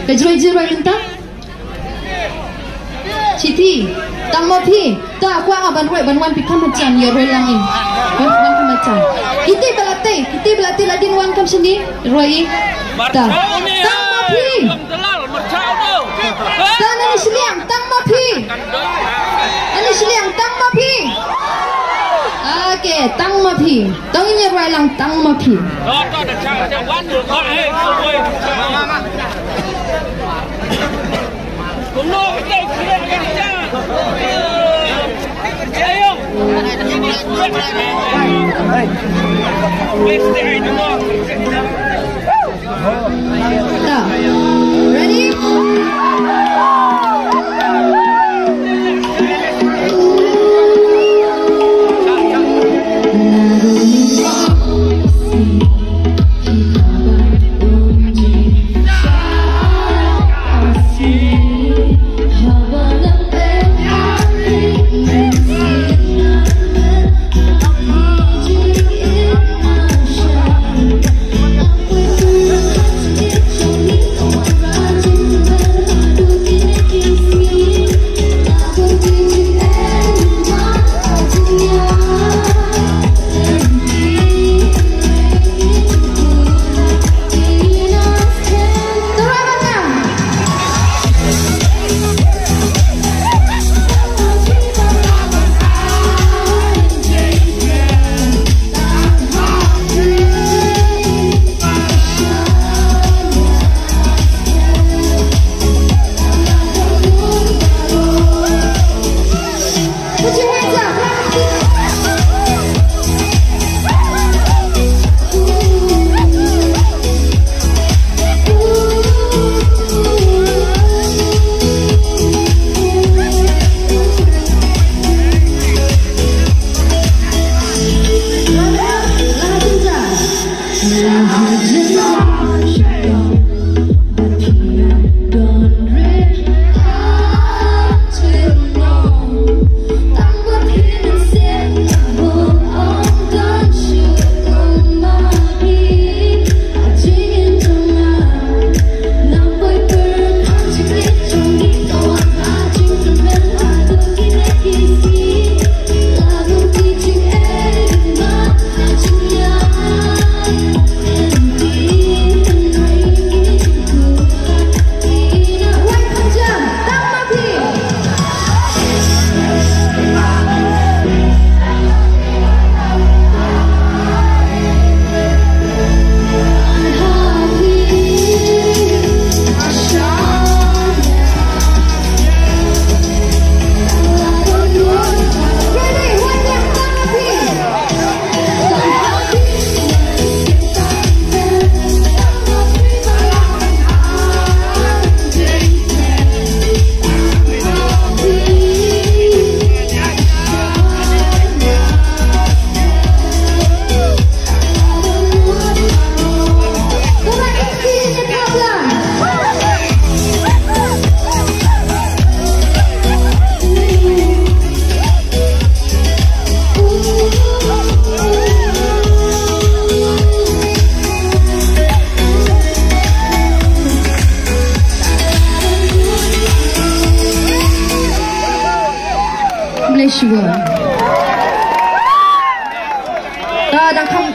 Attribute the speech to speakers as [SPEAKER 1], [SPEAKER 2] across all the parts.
[SPEAKER 1] Kejroi-jeroi mentah. Siti, tang mo pi, ta kwa aban roi ban wan pikam macam ya roi langin. Wan kam macam. Kita belate ladin wan kam sini roi. Ta. Tang mo pi. Ta ni seliang tang mo pi. Ani seliang tang mo pi. Okey, tang mo pi. Tang ini roi lang tang mo pi. Ready?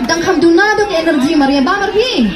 [SPEAKER 1] Dang kam duna dok energi Maria ba marpi.